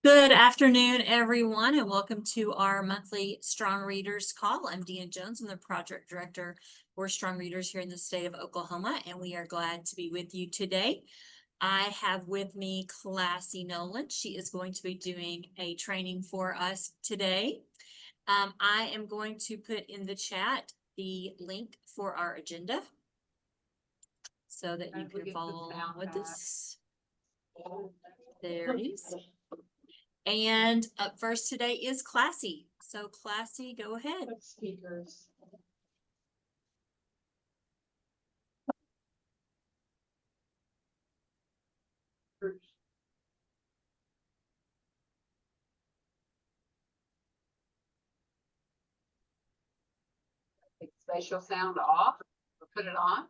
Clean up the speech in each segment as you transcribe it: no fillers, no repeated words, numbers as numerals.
Good afternoon, everyone, and welcome to our monthly Strong Readers call. I'm Deann Jones. I'm the project director for Strong Readers here in the state of Oklahoma, and we are glad to be with you today. I have with me Classy Nolan. She is going to be doing a training for us today. I am going to put in the chat the link for our agenda so that you can follow along with us. There it is. And up first today is Classy. So Classy, go ahead. Speakers. Take spatial sound off or put it on.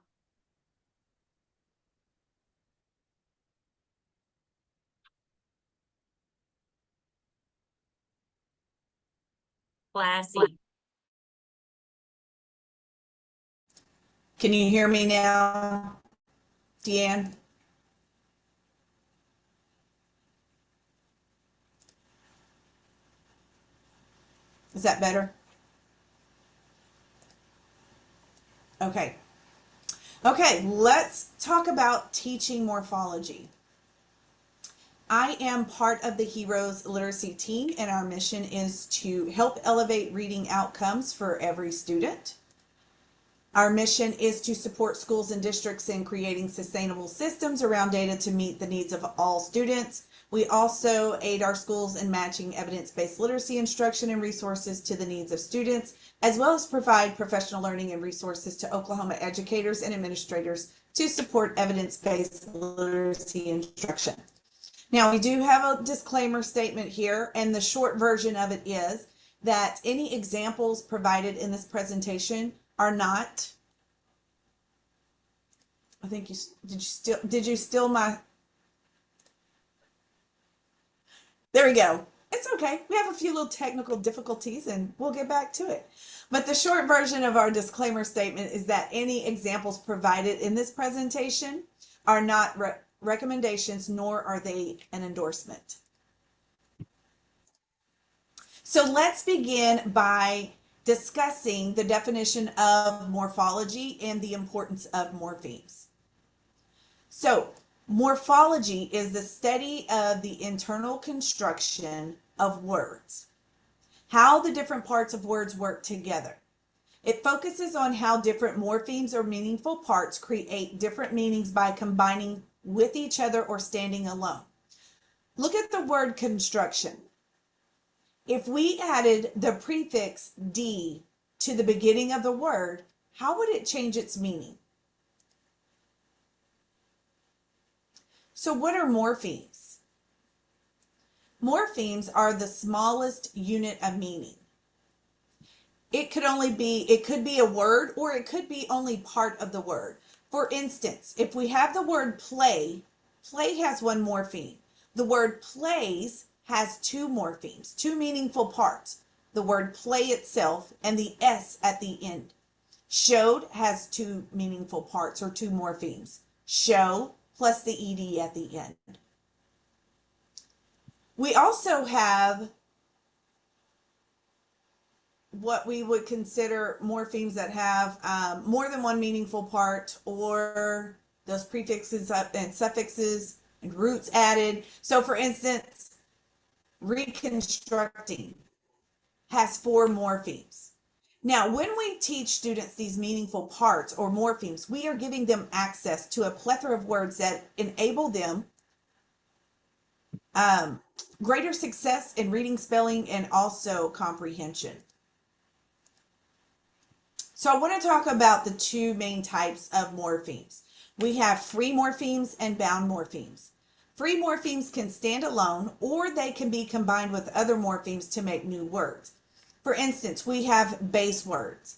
Classy. Can you hear me now, Deann? Is that better? Okay. Okay, let's talk about teaching morphology. I am part of the Heroes Literacy team, and our mission is to help elevate reading outcomes for every student. Our mission is to support schools and districts in creating sustainable systems around data to meet the needs of all students. We also aid our schools in matching evidence-based literacy instruction and resources to the needs of students, as well as provide professional learning and resources to Oklahoma educators and administrators to support evidence-based literacy instruction. Now, we do have a disclaimer statement here, and the short version of it is that any examples provided in this presentation are not, I think did you steal my, there we go. It's okay. We have a few little technical difficulties and we'll get back to it. But the short version of our disclaimer statement is that any examples provided in this presentation are not recommendations, nor are they an endorsement. So let's begin by discussing the definition of morphology and the importance of morphemes. So, morphology is the study of the internal construction of words, how the different parts of words work together. It focuses on how different morphemes or meaningful parts create different meanings by combining with each other or standing alone. Look at the word construction. If we added the prefix D to the beginning of the word, how would it change its meaning? So what are morphemes? Morphemes are the smallest unit of meaning. It could be a word, or it could be only part of the word. For instance, if we have the word play, play has one morpheme. The word plays has two morphemes, two meaningful parts. The word play itself and the S at the end. Showed has two meaningful parts, or two morphemes. Show plus the ED at the end. We also have what we would consider morphemes that have more than one meaningful part, or those prefixes and suffixes and roots added. So for instance, reconstructing has four morphemes. Now, when we teach students these meaningful parts or morphemes, we are giving them access to a plethora of words that enable them greater success in reading, spelling, and also comprehension. So I want to talk about the two main types of morphemes. We have free morphemes and bound morphemes. Free morphemes can stand alone, or they can be combined with other morphemes to make new words. For instance, we have base words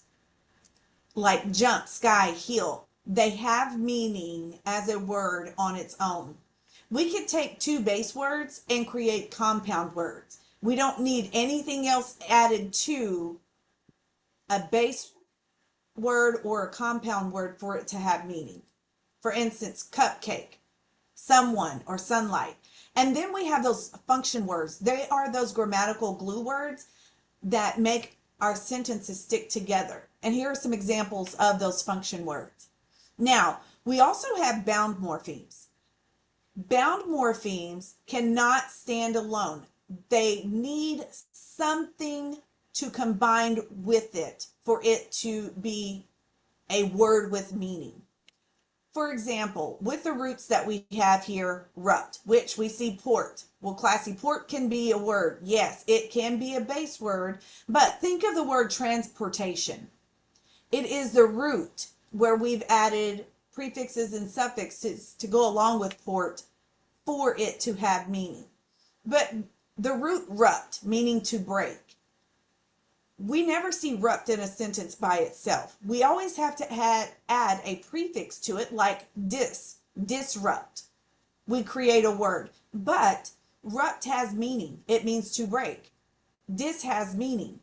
like jump, sky, hill. They have meaning as a word on its own. We could take two base words and create compound words. We don't need anything else added to a base word or a compound word for it to have meaning. For instance, cupcake. someone, or sunlight. And then we have those function words. They are those grammatical glue words that make our sentences stick together. And here are some examples of those function words. Now, we also have bound morphemes. Bound morphemes cannot stand alone. They need something to combine with it for it to be a word with meaning. For example, with the roots that we have here, rupt, which we see port. Well, classy, port can be a word. Yes, it can be a base word, but think of the word transportation. It is the root where we've added prefixes and suffixes to go along with port for it to have meaning. But the root rupt, meaning to break, we never see rupt in a sentence by itself. We always have to add a prefix to it, like disrupt. We create a word, but rupt has meaning. It means to break. Dis has meaning.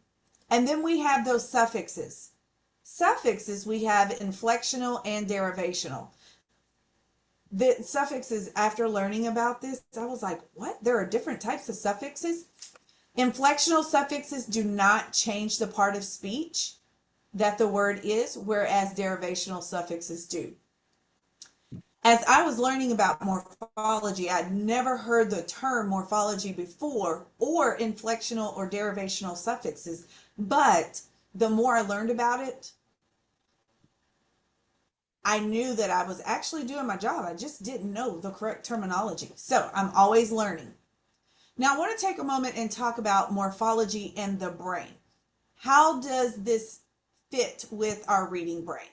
And then we have those suffixes. Suffixes, we have inflectional and derivational. The suffixes, after learning about this, I was like, what? There are different types of suffixes? Inflectional suffixes do not change the part of speech that the word is, whereas derivational suffixes do. As I was learning about morphology, I'd never heard the term morphology before, or inflectional or derivational suffixes, but the more I learned about it, I knew that I was actually doing my job. I just didn't know the correct terminology. So I'm always learning. Now I want to take a moment and talk about morphology and the brain. How does this fit with our reading brain?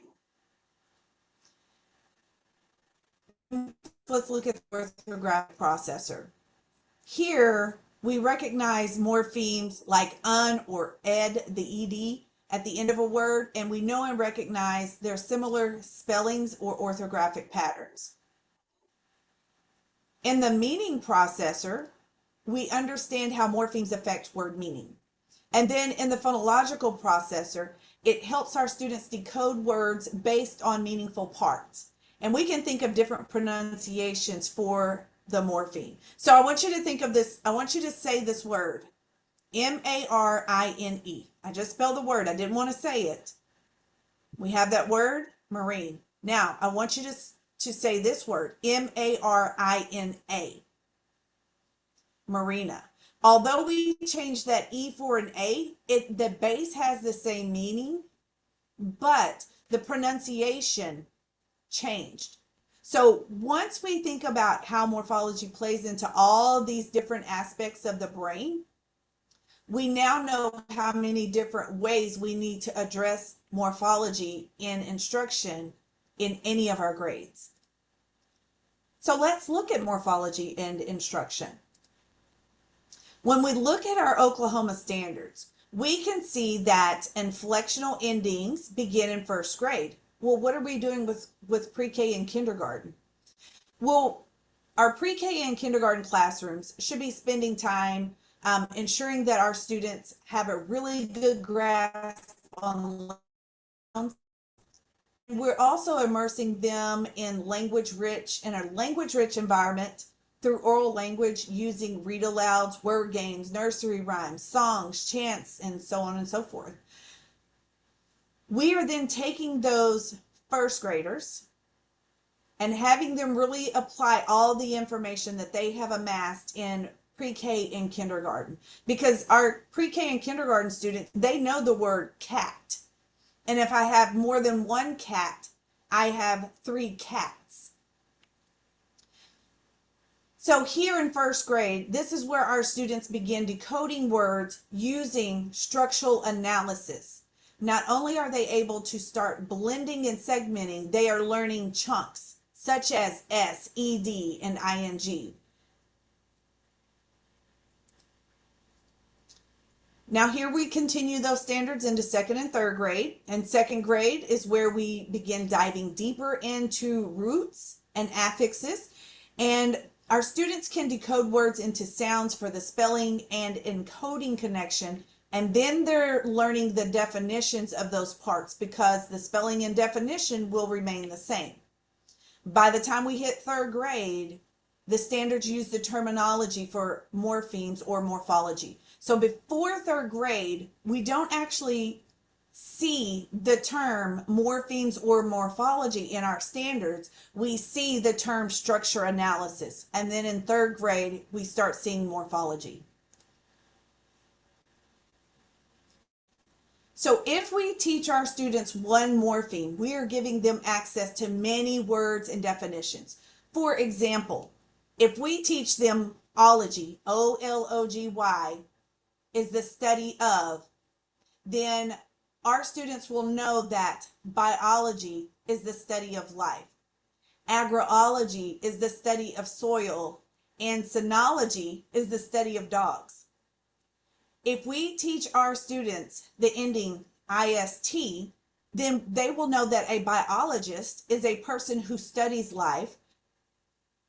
Let's look at the orthographic processor. Here we recognize morphemes like un or ed, the ed, at the end of a word, and we know and recognize their similar spellings or orthographic patterns. In the meaning processor, we understand how morphemes affect word meaning. And then in the phonological processor, it helps our students decode words based on meaningful parts. And we can think of different pronunciations for the morpheme. So I want you to think of this. I want you to say this word, M-A-R-I-N-E. I just spelled the word. I didn't want to say it. We have that word, marine. Now, I want you to say this word, M-A-R-I-N-A. Marina. Although we changed that E for an A, the base has the same meaning, but the pronunciation changed. So once we think about how morphology plays into all these different aspects of the brain, we now know how many different ways we need to address morphology in instruction in any of our grades. So let's look at morphology and instruction. When we look at our Oklahoma standards, we can see that inflectional endings begin in first grade. Well, what are we doing with pre-K and kindergarten? Well, our pre-K and kindergarten classrooms should be spending time ensuring that our students have a really good grasp on nouns. We're also immersing them in a language-rich environment through oral language using read-alouds, word games, nursery rhymes, songs, chants, and so on and so forth. We are then taking those first graders and having them really apply all the information that they have amassed in pre-K and kindergarten, because our pre-K and kindergarten students, they know the word cat. And if I have more than one cat, I have 3 cats. So here in first grade, this is where our students begin decoding words using structural analysis. Not only are they able to start blending and segmenting, they are learning chunks such as S, ED, and ING. Now here we continue those standards into second and third grade. And second grade is where we begin diving deeper into roots and affixes. And our students can decode words into sounds for the spelling and encoding connection. And then they're learning the definitions of those parts, because the spelling and definition will remain the same. By the time we hit third grade, The standards use the terminology for morphemes or morphology. So before third grade, we don't actually see the term morphemes or morphology in our standards. We see the term structure analysis. And then in third grade, we start seeing morphology. So if we teach our students one morpheme, we are giving them access to many words and definitions. For example, if we teach them ology, O-L-O-G-Y, is the study of, then our students will know that biology is the study of life. Agroology is the study of soil, and sinology is the study of dogs. If we teach our students the ending IST, then they will know that a biologist is a person who studies life,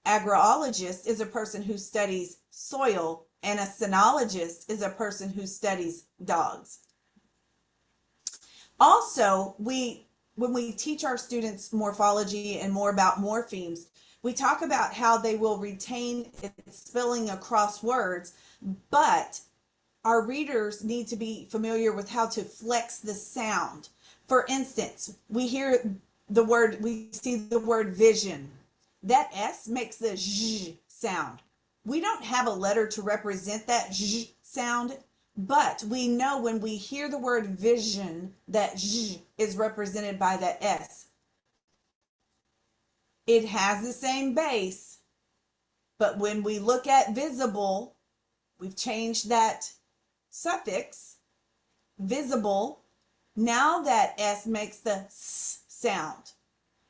agroologist is a person who studies soil, and a sinologist is a person who studies dogs. Also, when we teach our students morphology and more about morphemes, we talk about how they will retain its spelling across words, but our readers need to be familiar with how to flex the sound. For instance, we see the word vision. That S makes the zh sound. We don't have a letter to represent that zh sound, but we know when we hear the word vision, that zh is represented by that S. It has the same base, but when we look at visible, we've changed that suffix, visible. Now that S makes the S sound.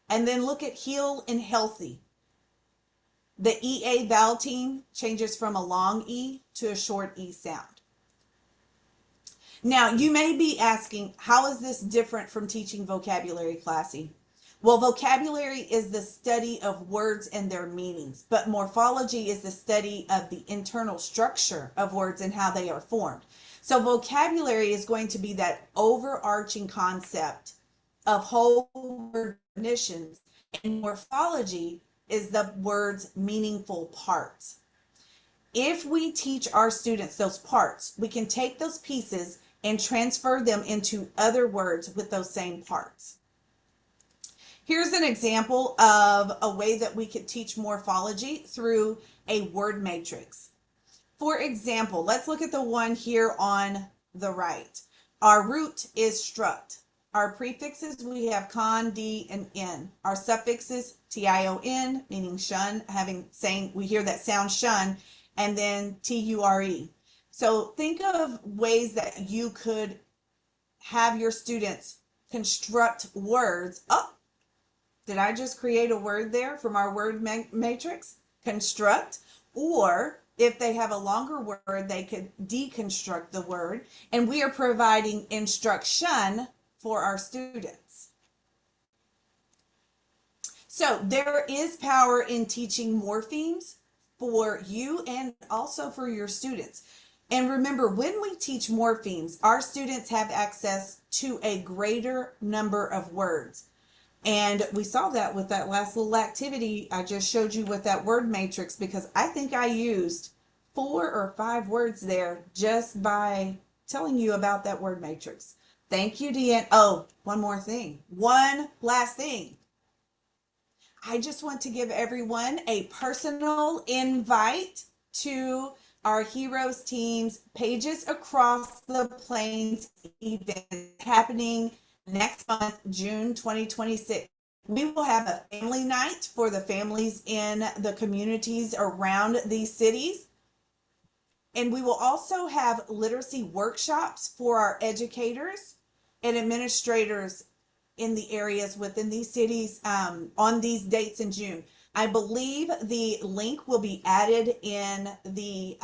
And then look at heal and healthy. The EA vowel team changes from a long E to a short E sound. Now, you may be asking, how is this different from teaching vocabulary, Classy? Well, vocabulary is the study of words and their meanings, but morphology is the study of the internal structure of words and how they are formed. So vocabulary is going to be that overarching concept of whole word definitions, and morphology is the word's meaningful parts. If we teach our students those parts, we can take those pieces and transfer them into other words with those same parts. Here's an example of a way that we could teach morphology through a word matrix. For example, let's look at the one here on the right. Our root is struct. Our prefixes, we have con, d, and n. Our suffixes, tion, meaning shun, we hear that sound shun, and then ture. So think of ways that you could have your students construct words. Oh, did I just create a word there from our word matrix? Construct. Or if they have a longer word, they could deconstruct the word. And we are providing instruction for our students. So there is power in teaching morphemes for you and also for your students. And remember, when we teach morphemes, our students have access to a greater number of words. And we saw that with that last little activity I just showed you with that word matrix, because I think I used 4 or 5 words there just by telling you about that word matrix. Thank you, Deann. Oh, one more thing. One last thing. I just want to give everyone a personal invite to our Heroes Teams Pages Across the Plains event happening next month, June 2026. We will have a family night for the families in the communities around these cities. And we will also have literacy workshops for our educators and administrators in the areas within these cities on these dates in June. I believe the link will be added in the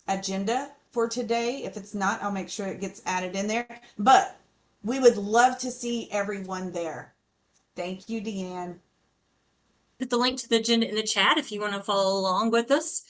agenda for today. If it's not, I'll make sure it gets added in there. But we would love to see everyone there. Thank you, Deann. Put the link to the agenda in the chat if you want to follow along with us.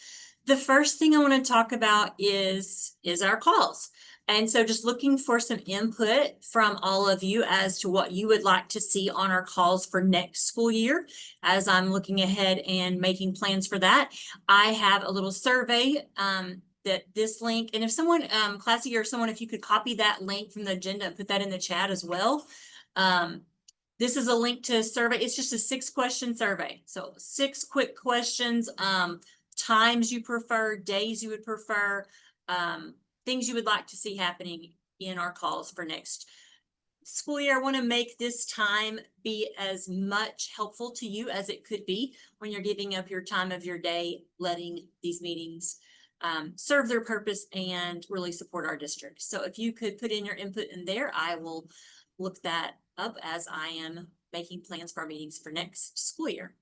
The first thing I want to talk about is our calls. And so just looking for some input from all of you as to what you would like to see on our calls for next school year. As I'm looking ahead and making plans for that, I have a little survey that this link, and if someone, Classy or someone, if you could copy that link from the agenda and put that in the chat as well. This is a link to a survey. It's just a 6-question survey. So 6 quick questions, times you prefer, days you would prefer, things you would like to see happening in our calls for next school year. I want to make this time be as much helpful to you as it could be when you're giving up your time of your day, letting these meetings serve their purpose and really support our district. So if you could put in your input in there, I will look that up as I am making plans for our meetings for next school year.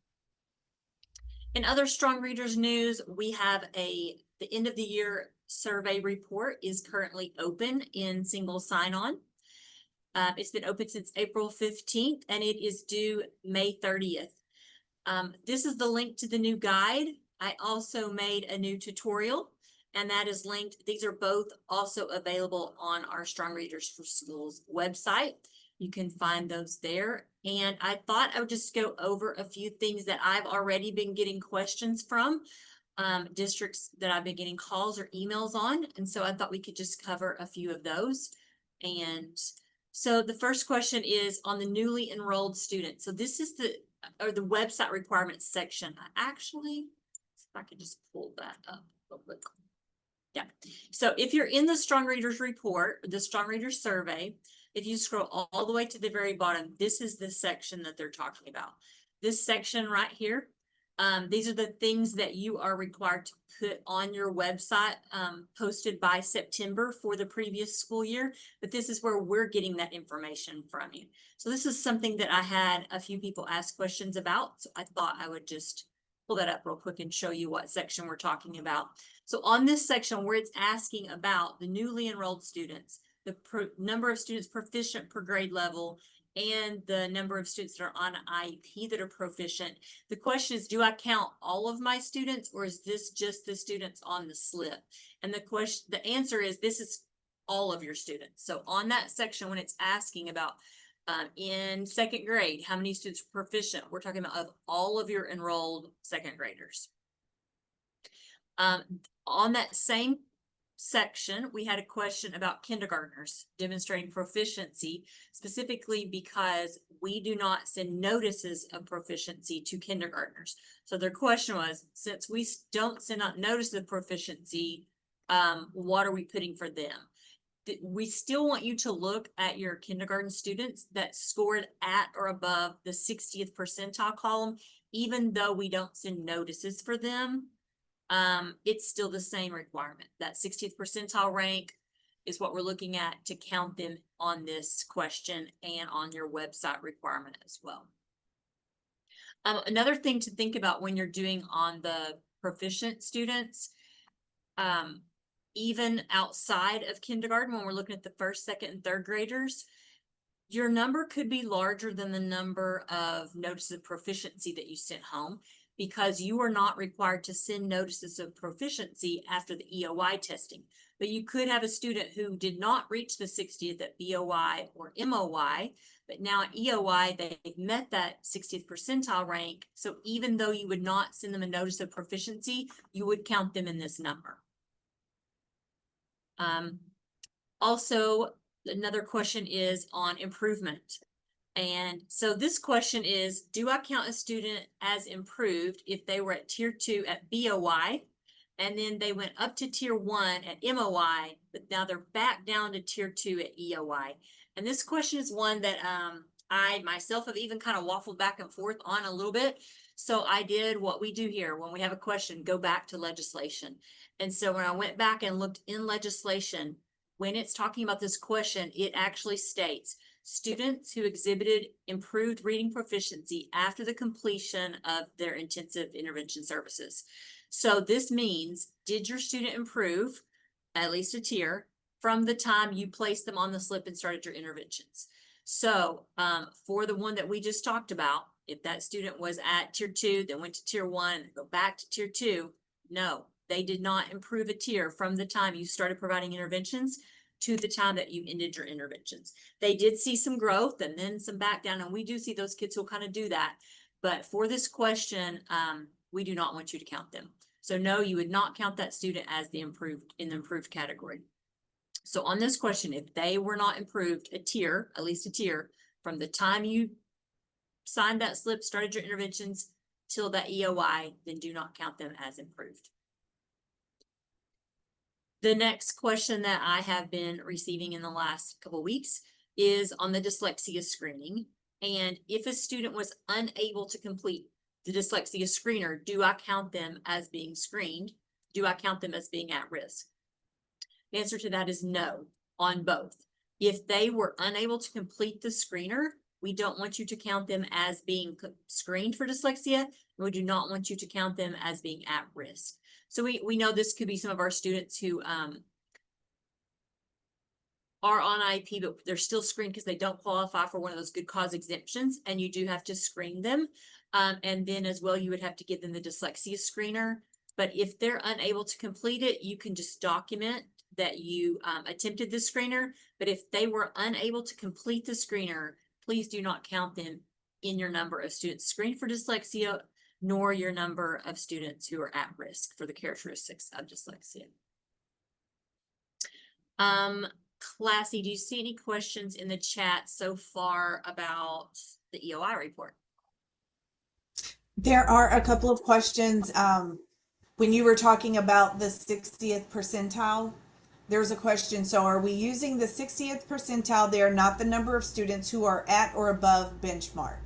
In other Strong Readers news, we have the end of the year survey report is currently open in single sign-on. It's been open since April 15th and it is due May 30th. This is the link to the new guide. I also made a new tutorial and that is linked. These are both also available on our Strong Readers for Schools website. You can find those there. And I thought I would just go over a few things that I've already been getting questions from districts that I've been getting calls or emails on. And so I thought we could just cover a few of those. And so the first question is on the newly enrolled students. So this is the website requirements section. If I could just pull that up real quick. Yeah. So if you're in the Strong Readers report, the Strong Readers survey, if you scroll all the way to the very bottom, this is the section that they're talking about. This section right here, these are the things that you are required to put on your website, posted by September for the previous school year. But this is where we're getting that information from you. So this is something that I had a few people ask questions about. So I thought I would just pull that up real quick and show you what section we're talking about. So on this section where it's asking about the newly enrolled students, the number of students proficient per grade level, and the number of students that are on IEP that are proficient. The question is, do I count all of my students or is this just the students on the slip? And the answer is this is all of your students. So on that section, when it's asking about in 2nd grade, how many students are proficient, we're talking about of all of your enrolled 2nd graders. On that same section, we had a question about kindergartners demonstrating proficiency, specifically because we do not send notices of proficiency to kindergartners. So their question was, since we don't send out notices of proficiency, what are we putting for them? We still want you to look at your kindergarten students that scored at or above the 60th percentile column, even though we don't send notices for them. It's still the same requirement. That 60th percentile rank is what we're looking at to count them on this question and on your website requirement as well. Another thing to think about when you're doing on the proficient students, even outside of kindergarten, when we're looking at the 1st, 2nd, and 3rd graders, your number could be larger than the number of notices of proficiency that you sent home, because you are not required to send notices of proficiency after the EOI testing. But you could have a student who did not reach the 60th at BOI or MOI, but now at EOI, they've met that 60th percentile rank. So even though you would not send them a notice of proficiency, you would count them in this number. Also, another question is on improvement. And so this question is, do I count a student as improved if they were at tier 2 at BOI, and then they went up to tier 1 at MOI, but now they're back down to tier 2 at EOI? And this question is one that I myself have even kind of waffled back and forth on a little bit. So I did what we do here when we have a question, go back to legislation. And so when I went back and looked in legislation, when it's talking about this question, it actually states students who exhibited improved reading proficiency after the completion of their intensive intervention services. So this means, did your student improve at least a tier from the time you placed them on the slip and started your interventions? So for the one that we just talked about, if that student was at tier 2, then went to tier 1, and go back to tier 2, no, they did not improve a tier from the time you started providing interventions to the time that you ended your interventions. They did see some growth and then some back down, and we do see those kids who kind of do that. But for this question, we do not want you to count them. So no, you would not count that student as the improved category. So on this question, if they were not improved at least a tier, from the time you signed that slip, started your interventions till that EOI, then do not count them as improved. The next question that I have been receiving in the last couple of weeks is on the dyslexia screening. And if a student was unable to complete the dyslexia screener, do I count them as being screened? Do I count them as being at risk? The answer to that is no on both. If they were unable to complete the screener, we don't want you to count them as being screened for dyslexia. We do not want you to count them as being at risk. So we know this could be some of our students who are on IEP, but they're still screened because they don't qualify for one of those good cause exemptions, and you do have to screen them. And then as well, you would have to give them the dyslexia screener. But if they're unable to complete it, you can just document that you attempted the screener. But if they were unable to complete the screener, please do not count them in your number of students screened for dyslexia, nor your number of students who are at risk for the characteristics of dyslexia. Classy, do you see any questions in the chat so far about the EOI report? There are a couple of questions. When you were talking about the 60th percentile, there's a question. So are we using the 60th percentile there, not the number of students who are at or above benchmark?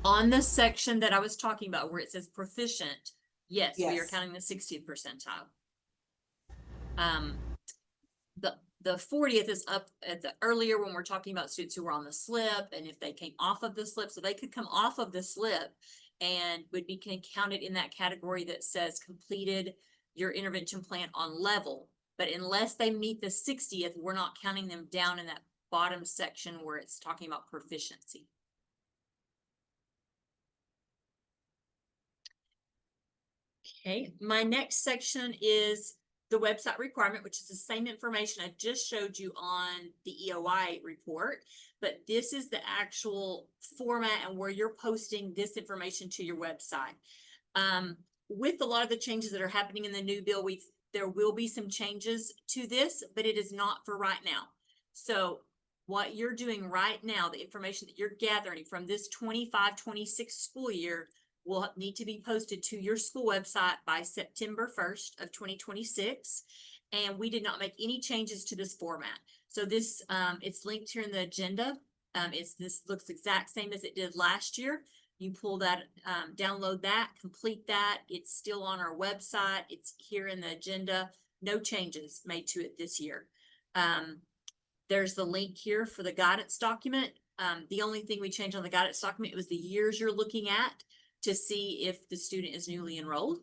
On the section that I was talking about where it says proficient, yes. We are Yes. counting the 60th percentile. The 40th is up at the earlier when we're talking about students who were on the slip and if they came off of the slip. So they could come off of the slip and would be counted in that category that says completed your intervention plan on level. But unless they meet the 60th, we're not counting them down in that bottom section where it's talking about proficiency. Okay, my next section is the website requirement, which is the same information I just showed you on the EOI report, but this is the actual format and where you're posting this information to your website. With a lot of the changes that are happening in the new bill, there will be some changes to this, but it is not for right now. So what you're doing right now, the information that you're gathering from this 25-26 school year will need to be posted to your school website by September 1st of 2026. And we did not make any changes to this format. So this, it's linked here in the agenda. This looks exact same as it did last year. You pull that, download that, complete that. It's still on our website. It's here in the agenda. No changes made to it this year. There's the link here for the guidance document. The only thing we changed on the guidance document was the years you're looking at to see if the student is newly enrolled.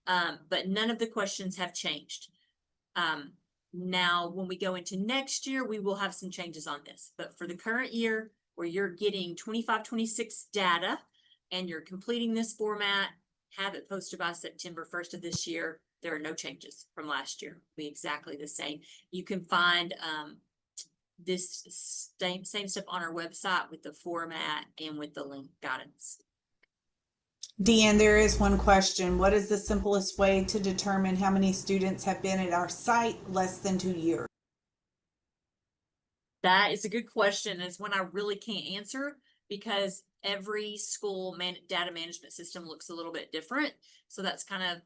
But none of the questions have changed. Now, when we go into next year, we will have some changes on this. But for the current year, where you're getting 25-26 data and you're completing this format, have it posted by September 1st of this year, there are no changes from last year. It'll be exactly the same. You can find this same stuff on our website with the format and with the link guidance. Deann, there is one question. What is the simplest way to determine how many students have been at our site less than 2 years? That is a good question. It's one I really can't answer because every school data management system looks a little bit different. So that's kind of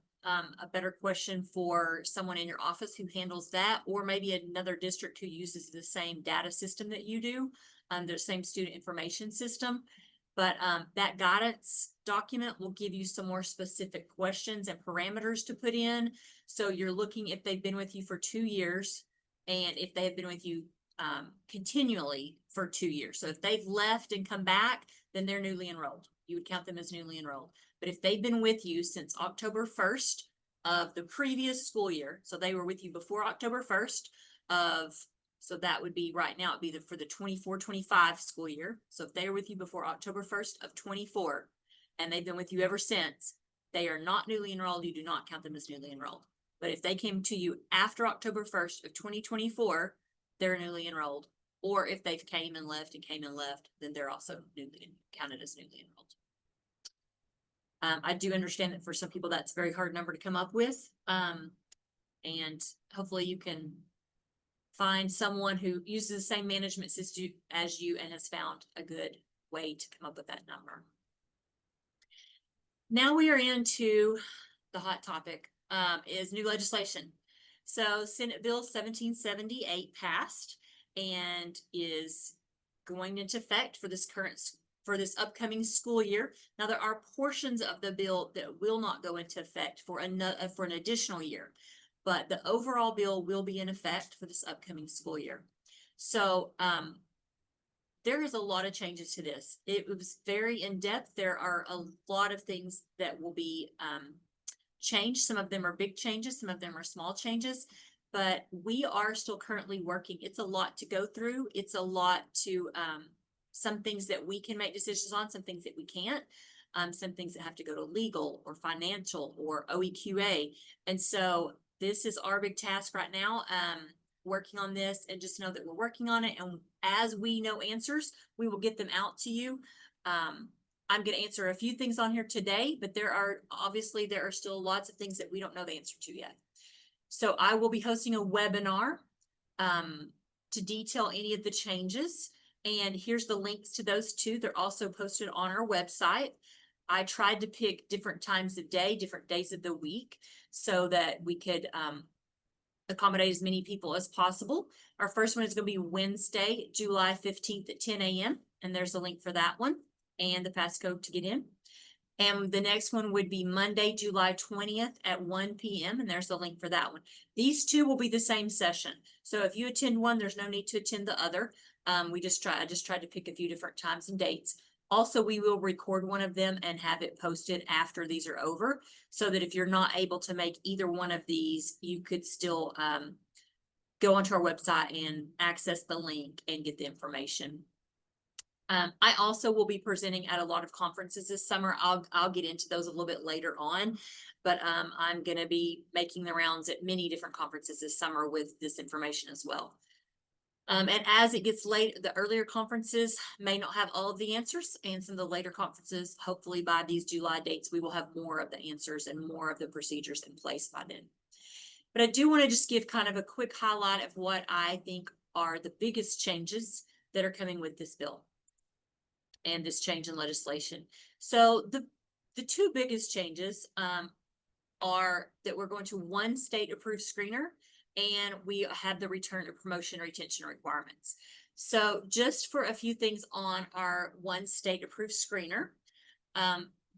a better question for someone in your office who handles that, or maybe another district who uses the same data system that you do, the same student information system. But that guidance document will give you some more specific questions and parameters to put in. So you're looking if they've been with you for 2 years and if they have been with you continually for 2 years. So if they've left and come back, then they're newly enrolled. You would count them as newly enrolled. But if they've been with you since October 1st of the previous school year, so they were with you before October 1st of, so that would be right now, it'd be for the 24-25 school year. So if they were with you before October 1st of 24, and they've been with you ever since, they are not newly enrolled. You do not count them as newly enrolled. But if they came to you after October 1st of 2024, they're newly enrolled. Or if they've came and left, then they're also newly counted as newly enrolled. I do understand that for some people, that's a very hard number to come up with. And hopefully you can find someone who uses the same management system as you and has found a good way to come up with that number. Now we are into the hot topic, is new legislation. So Senate Bill 1778 passed and is going into effect for this upcoming school year. Now there are portions of the bill that will not go into effect for an additional year, but the overall bill will be in effect for this upcoming school year. So there is a lot of changes to this. It was very in-depth. There are a lot of things that will be changed. Some of them are big changes, some of them are small changes, but we are still currently working. It's a lot to go through. It's a lot to some things that we can make decisions on, some things that we can't, some things that have to go to legal or financial or OEQA. And so this is our big task right now, working on this, and just know that we're working on it. And as we know answers, we will get them out to you. I'm going to answer a few things on here today, but there are still lots of things that we don't know the answer to yet. So I will be hosting a webinar to detail any of the changes. And here's the links to those two. They're also posted on our website. I tried to pick different times of day, different days of the week, so that we could accommodate as many people as possible. Our first one is going to be Wednesday, July 15th at 10 a.m. And there's a link for that one and the passcode to get in. And the next one would be Monday, July 20th at 1 p.m. And there's a link for that one. These two will be the same session. So if you attend one, there's no need to attend the other. I just tried to pick a few different times and dates. Also, we will record one of them and have it posted after these are over, so that if you're not able to make either one of these, you could still go onto our website and access the link and get the information. I also will be presenting at a lot of conferences this summer. I'll get into those a little bit later on, but I'm going to be making the rounds at many different conferences this summer with this information as well. And as it gets late, the earlier conferences may not have all of the answers, and some of the later conferences, hopefully by these July dates, we will have more of the answers and more of the procedures in place by then. But I do want to just give kind of a quick highlight of what I think are the biggest changes that are coming with this bill and this change in legislation. So the two biggest changes are that we're going to one state approved screener, and we have the return to promotion retention requirements. So just for a few things on our one state approved screener,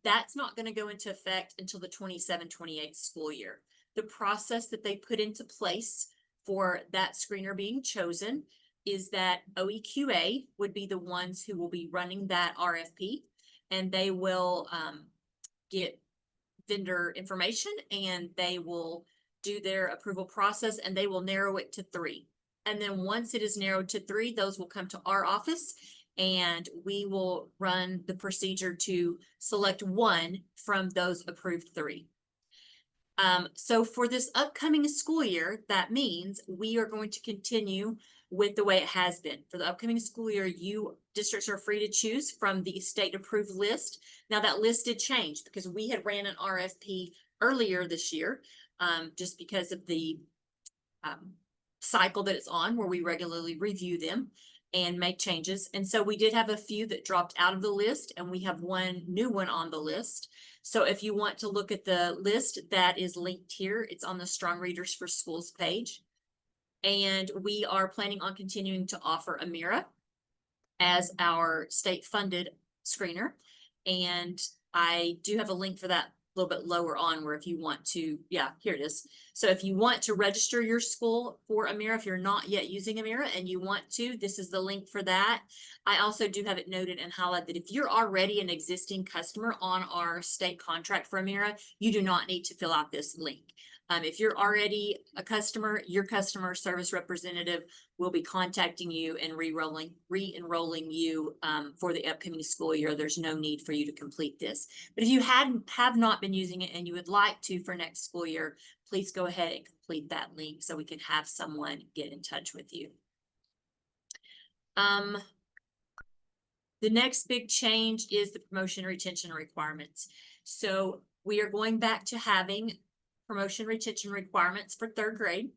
that's not going to go into effect until the 27-28 school year. The process that they put into place for that screener being chosen is that OEQA would be the ones who will be running that RFP, and they will get vendor information, and they will do their approval process, and they will narrow it to 3. And then once it is narrowed to 3, those will come to our office, and we will run the procedure to select one from those approved 3. So for this upcoming school year, that means we are going to continue with the way it has been. For the upcoming school year, districts are free to choose from the state approved list. Now that list did change because we had ran an RFP earlier this year, just because of the cycle that it's on, where we regularly review them and make changes. And so we did have a few that dropped out of the list, and we have one new one on the list. So if you want to look at the list that is linked here, it's on the Strong Readers for Schools page. And we are planning on continuing to offer Amira as our state funded screener. And I do have a link for that a little bit lower on, where if you want to, yeah, here it is. So if you want to register your school for Amira, if you're not yet using Amira and you want to, this is the link for that. I also do have it noted and highlighted that if you're already an existing customer on our state contract for Amira, you do not need to fill out this link. If you're already a customer, your customer service representative will be contacting you and re-enrolling you for the upcoming school year. There's no need for you to complete this. But if you have not been using it and you would like to for next school year, please go ahead and complete that link so we can have someone get in touch with you. The next big change is the promotion retention requirements. So we are going back to having promotion retention requirements for third grade,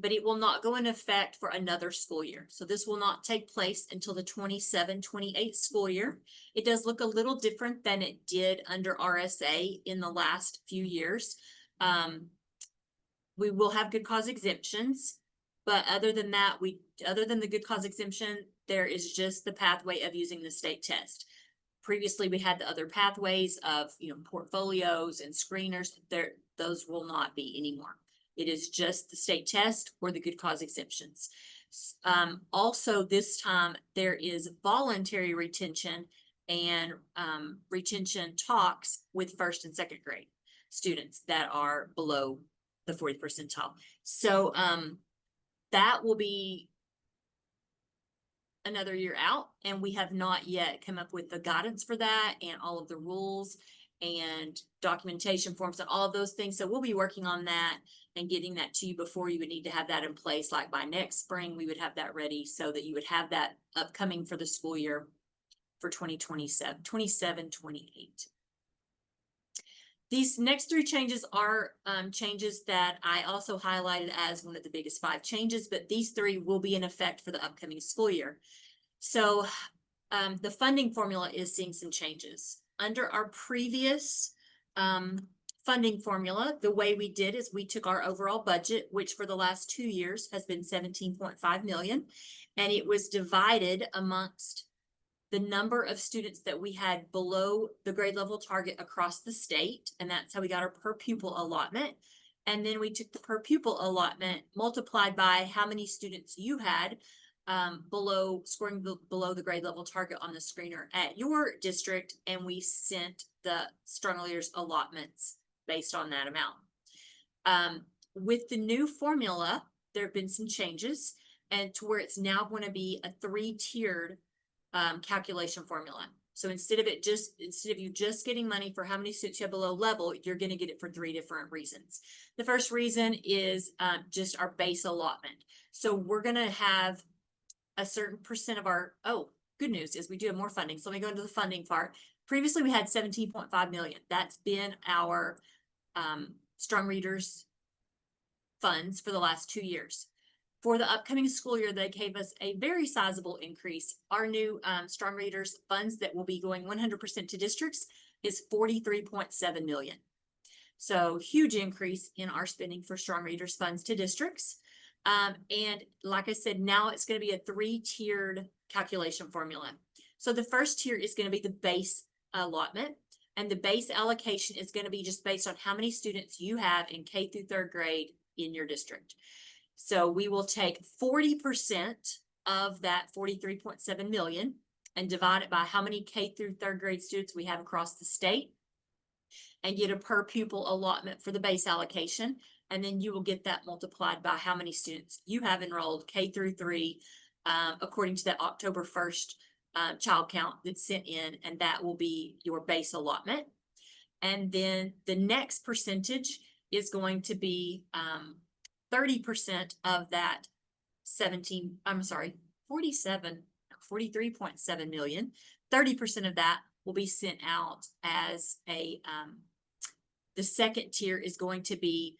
but it will not go into effect for another school year. So this will not take place until the 27-28 school year. It does look a little different than it did under RSA in the last few years. We will have good cause exemptions, but other than that, other than the good cause exemption, there is just the pathway of using the state test. Previously, we had the other pathways of, portfolios and screeners. Those will not be anymore. It is just the state test or the good cause exemptions. Also, this time there is voluntary retention and retention talks with first and second grade students that are below the 40th percentile. So that will be another year out, and we have not yet come up with the guidance for that and all of the rules and documentation forms and all of those things. So we'll be working on that and getting that to you before you would need to have that in place. Like by next spring, we would have that ready so that you would have that upcoming for the school year for 27-28. These next three changes are changes that I also highlighted as one of the biggest 5 changes, but these 3 will be in effect for the upcoming school year. So the funding formula is seeing some changes. Under our previous funding formula, the way we did is we took our overall budget, which for the last 2 years has been $17.5 million, and it was divided amongst the number of students that we had below the grade level target across the state, and that's how we got our per pupil allotment. And then we took the per pupil allotment multiplied by how many students you had scoring below the grade level target on the screener at your district, and we sent the Strong Leaders allotments based on that amount. With the new formula, there have been some changes, and to where it's now going to be a 3-tiered calculation formula. So instead of you just getting money for how many students you have below level, you're going to get it for 3 different reasons. The first reason is just our base allotment. So we're going to have a certain percent of our, good news is we do have more funding. So let me go into the funding part. Previously, we had $17.5 million. That's been our Strong Readers funds for the last 2 years. For the upcoming school year, they gave us a very sizable increase. Our new Strong Readers funds that will be going 100% to districts is $43.7 million. So huge increase in our spending for Strong Readers funds to districts. And like I said, now it's going to be a 3-tiered calculation formula. So the first tier is going to be the base allotment, and the base allocation is going to be just based on how many students you have in K through 3rd grade in your district. So we will take 40% of that $43.7 million and divide it by how many K through 3rd grade students we have across the state and get a per pupil allotment for the base allocation. And then you will get that multiplied by how many students you have enrolled K through 3 according to that October 1st child count that's sent in, and that will be your base allotment. And then the next percentage is going to be 30% of that 43.7 million. 30% of that will be sent out as the second tier is going to be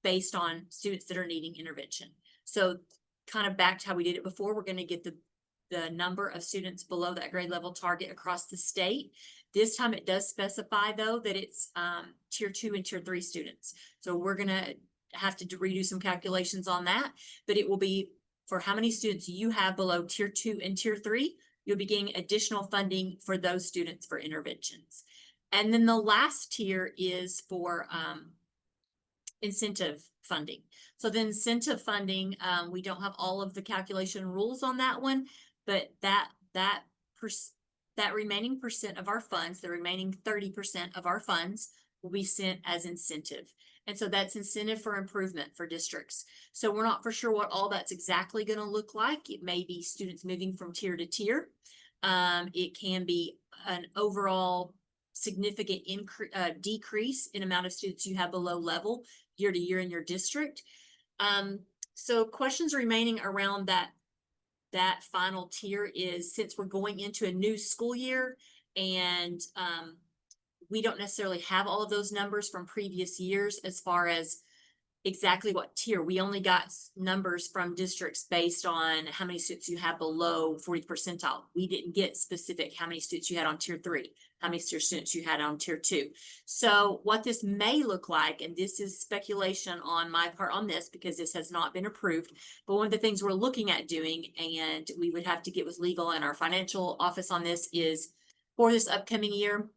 based on students that are needing intervention. So kind of back to how we did it before, we're going to get the number of students below that grade level target across the state. This time it does specify though that it's tier 2 and tier 3 students. So we're going to have to redo some calculations on that, but it will be for how many students you have below tier 2 and tier 3, you'll be getting additional funding for those students for interventions. And then the last tier is for incentive funding. So the incentive funding, we don't have all of the calculation rules on that one, but that remaining percent of our funds, the remaining 30% of our funds will be sent as incentive. And so that's incentive for improvement for districts. So we're not for sure what all that's exactly going to look like. It may be students moving from tier to tier. It can be an overall significant decrease in amount of students you have below level year to year in your district. So questions remaining around that final tier is, since we're going into a new school year and we don't necessarily have all of those numbers from previous years as far as exactly what tier. We only got numbers from districts based on how many students you have below 40th percentile. We didn't get specific how many students you had on tier 3, how many students you had on tier 2. So what this may look like, and this is speculation on my part on this because this has not been approved, but one of the things we're looking at doing, and we would have to get with legal and our financial office on this, is for this upcoming year,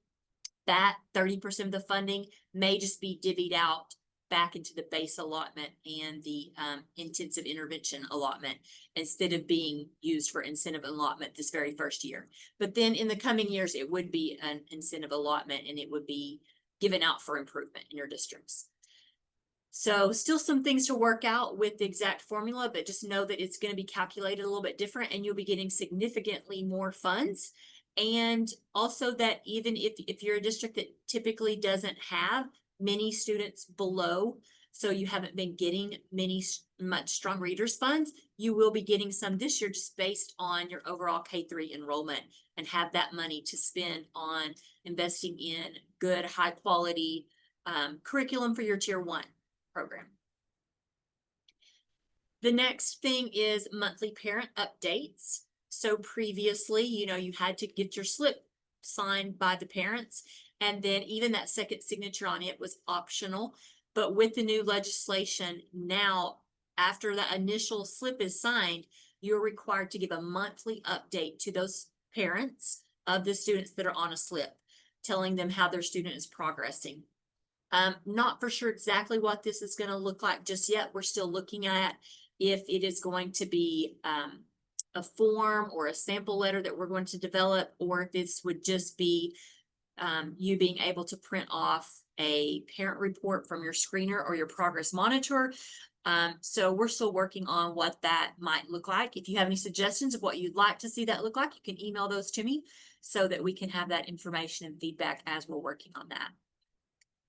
that 30% of the funding may just be divvied out back into the base allotment and the intensive intervention allotment instead of being used for incentive allotment this very first year. But then in the coming years, it would be an incentive allotment and it would be given out for improvement in your districts. So still some things to work out with the exact formula, but just know that it's going to be calculated a little bit different and you'll be getting significantly more funds. And also that even if you're a district that typically doesn't have many students below, so you haven't been getting much strong readers funds, you will be getting some this year just based on your overall K-3 enrollment and have that money to spend on investing in good, high quality curriculum for your tier 1 program. The next thing is monthly parent updates. So previously, you had to get your slip signed by the parents, and then even that second signature on it was optional. But with the new legislation now, after that initial slip is signed, you're required to give a monthly update to those parents of the students that are on a slip, telling them how their student is progressing. Not for sure exactly what this is going to look like just yet. We're still looking at if it is going to be a form or a sample letter that we're going to develop, or if this would just be you being able to print off a parent report from your screener or your progress monitor. So we're still working on what that might look like. If you have any suggestions of what you'd like to see that look like, you can email those to me so that we can have that information and feedback as we're working on that.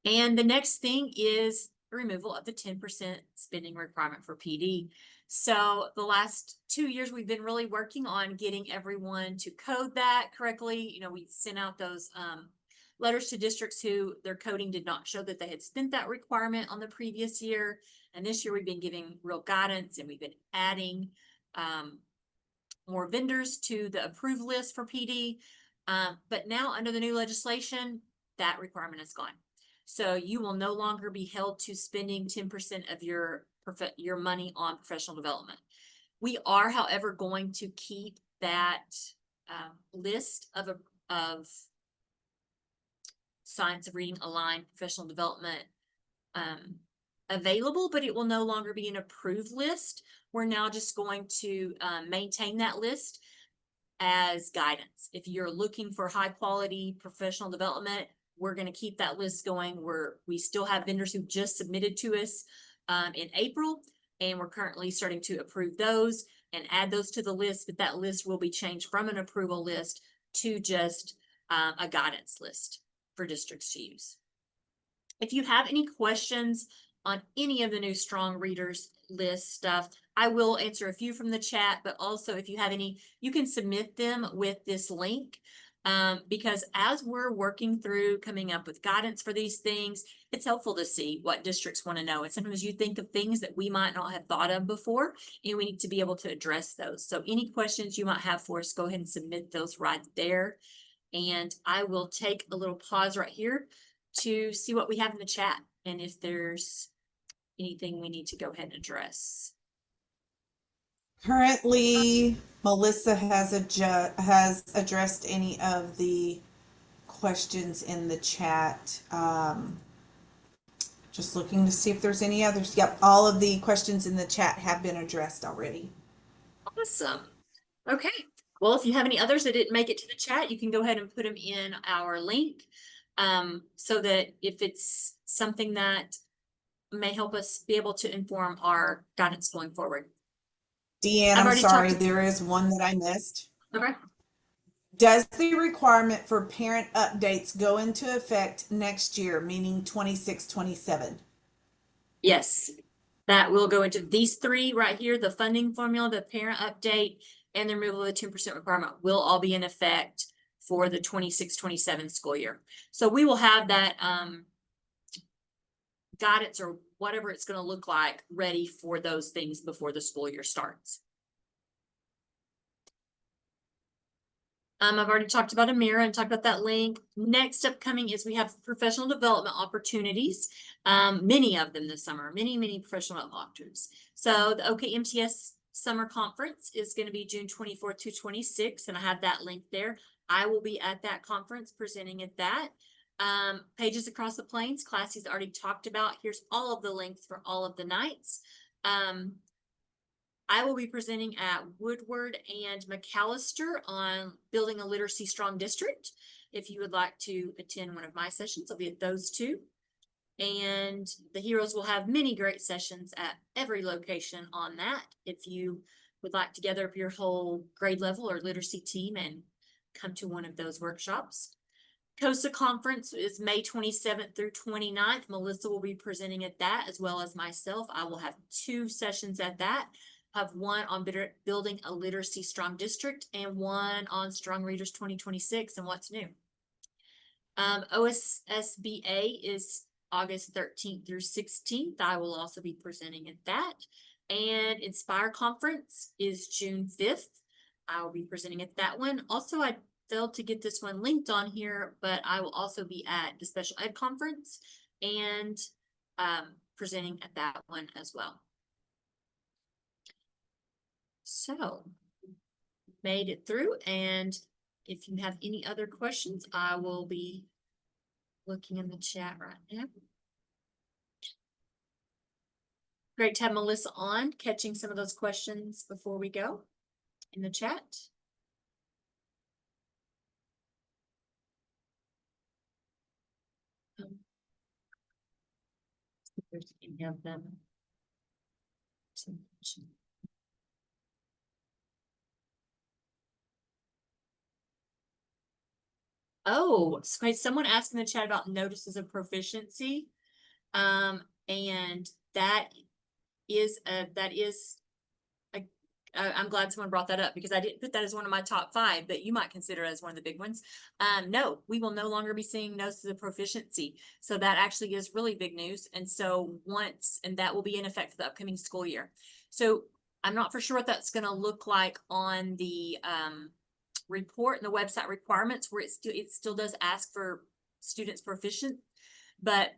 And the next thing is the removal of the 10% spending requirement for PD. So the last 2 years, we've been really working on getting everyone to code that correctly. We sent out those letters to districts who their coding did not show that they had spent that requirement on the previous year. And this year we've been giving real guidance and we've been adding more vendors to the approved list for PD. But now under the new legislation, that requirement is gone. So you will no longer be held to spending 10% of your money on professional development. We are, however, going to keep that list of science of reading aligned professional development available, but it will no longer be an approved list. We're now just going to maintain that list as guidance. If you're looking for high quality professional development, we're going to keep that list going. We still have vendors who just submitted to us in April, and we're currently starting to approve those and add those to the list, but that list will be changed from an approval list to just a guidance list for districts to use. If you have any questions on any of the new strong readers list stuff, I will answer a few from the chat, but also if you have any, you can submit them with this link. Because as we're working through coming up with guidance for these things, it's helpful to see what districts want to know. And sometimes you think of things that we might not have thought of before, and we need to be able to address those. So any questions you might have for us, go ahead and submit those right there. And I will take a little pause right here to see what we have in the chat and if there's anything we need to go ahead and address. Currently, Melissa has addressed any of the questions in the chat. Just looking to see if there's any others. Yep, all of the questions in the chat have been addressed already. Awesome. Okay. Well, if you have any others that didn't make it to the chat, you can go ahead and put them in our link. So that if it's something that may help us be able to inform our guidance going forward. Deanne, I've I'm already sorry, talked- there is one that I missed. Okay. Does the requirement for parent updates go into effect next year, meaning 26, 27? Yes, that will go into these three right here, the funding formula, the parent update, and the removal of the 2% requirement will all be in effect for the 26-27 school year. So we will have that guidance or whatever it's going to look like ready for those things before the school year starts. I've already talked about Amira and talked about that link. Next upcoming is we have professional development opportunities. Many of them this summer, many professional development opportunities. So the OKMTS Summer Conference is going to be June 24th to 26th, and I have that link there. I will be at that conference presenting at that. Pages Across the Plains, class he's already talked about. Here's all of the links for all of the nights. I will be presenting at Woodward and McAllister on building a literacy strong district. If you would like to attend one of my sessions, I'll be at those two. And the heroes will have many great sessions at every location on that. If you would like to gather up your whole grade level or literacy team and come to one of those workshops. COSA conference is May 27th through 29th. Melissa will be presenting at that as well as myself. I will have 2 sessions at that. Have one on building a literacy strong district and one on Strong Readers 2026 and what's new. OSSBA is August 13th through 16th. I will also be presenting at that. And Inspire Conference is June 5th. I will be presenting at that one. Also, I failed to get this one linked on here, but I will also be at the Special Ed Conference and presenting at that one as well. So, made it through, and if you have any other questions, I will be looking in the chat right now. Great to have Melissa on, catching some of those questions before we go in the chat. There's any of them. Oh, someone asked in the chat about notices of proficiency. And that is I'm glad someone brought that up because I didn't put that as one of my top 5, but you might consider it as one of the big ones. No, we will no longer be seeing notices of proficiency. So that actually is really big news. And so and that will be in effect for the upcoming school year. So I'm not for sure what that's going to look like on the report and the website requirements where it still does ask for students proficient, but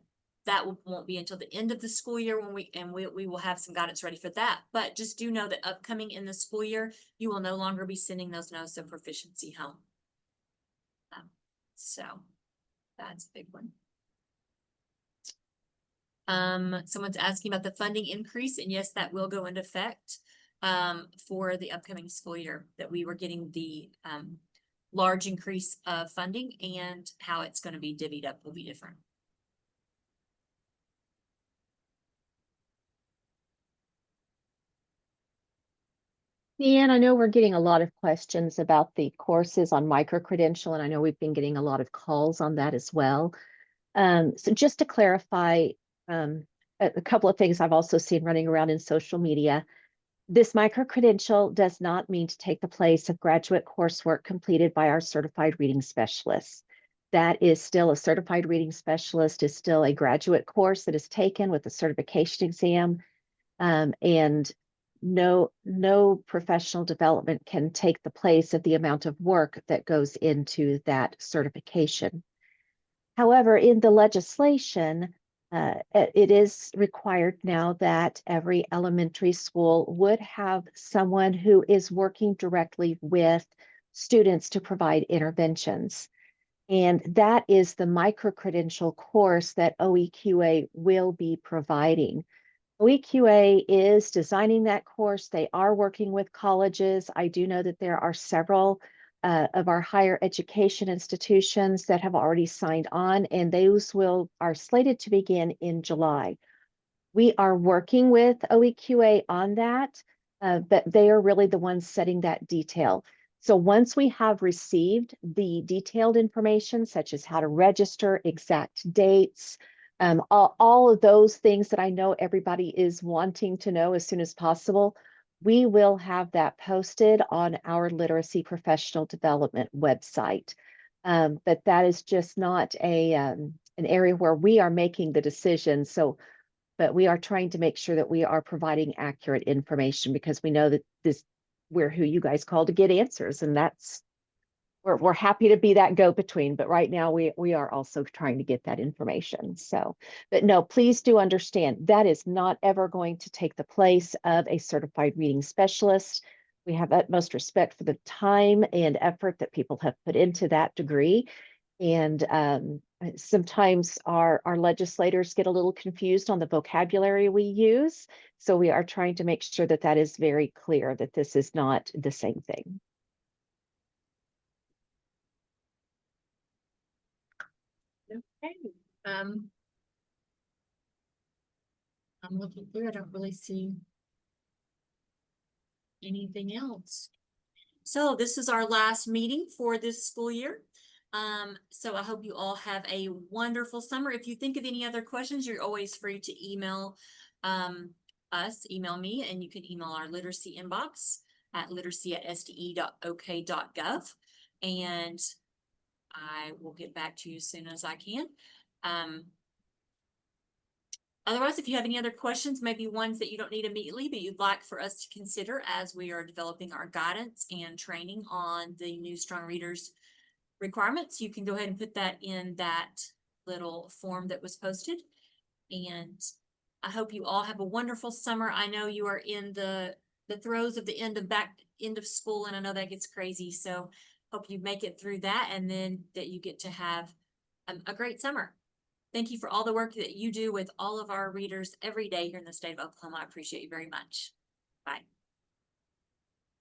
that won't be until the end of the school year when we will have some guidance ready for that. But just do know that upcoming in the school year, you will no longer be sending those notices of proficiency home. So that's a big one. Someone's asking about the funding increase, and yes, that will go into effect for the upcoming school year, that we were getting the large increase of funding, and how it's going to be divvied up will be different. Deanne, I know we're getting a lot of questions about the courses on microcredential, and I know we've been getting a lot of calls on that as well. So just to clarify, a couple of things I've also seen running around in social media. This microcredential does not mean to take the place of graduate coursework completed by our certified reading specialists. That is still a certified reading specialist, is still a graduate course that is taken with a certification exam, and no professional development can take the place of the amount of work that goes into that certification. However, in the legislation, it is required now that every elementary school would have someone who is working directly with students to provide interventions. And that is the microcredential course that OEQA will be providing. OEQA is designing that course. They are working with colleges. I do know that there are several of our higher education institutions that have already signed on, and those are slated to begin in July. We are working with OEQA on that, but they are really the ones setting that detail. So once we have received the detailed information, such as how to register, exact dates, all of those things that I know everybody is wanting to know as soon as possible, we will have that posted on our literacy professional development website. But that is just not an area where we are making the decision. But we are trying to make sure that we are providing accurate information, because we know that we're who you guys call to get answers, and we're happy to be that go-between. But right now we are also trying to get that information. So, but no, please do understand that is not ever going to take the place of a certified reading specialist. We have utmost respect for the time and effort that people have put into that degree. And sometimes our legislators get a little confused on the vocabulary we use. So we are trying to make sure that that is very clear, that this is not the same thing. Okay. I'm looking through. I don't really see anything else. So this is our last meeting for this school year. So I hope you all have a wonderful summer. If you think of any other questions, you're always free to email us, email me, and you can email our literacy inbox at literacy@sde.ok.gov. And I will get back to you as soon as I can. Otherwise, if you have any other questions, maybe ones that you don't need immediately, but you'd like for us to consider as we are developing our guidance and training on the new Strong Readers requirements, you can go ahead and put that in that little form that was posted. And I hope you all have a wonderful summer. I know you are in the throes of the end of school, and I know that gets crazy. So hope you make it through that, and then that you get to have a great summer. Thank you for all the work that you do with all of our readers every day here in the state of Oklahoma. I appreciate you very much. Bye.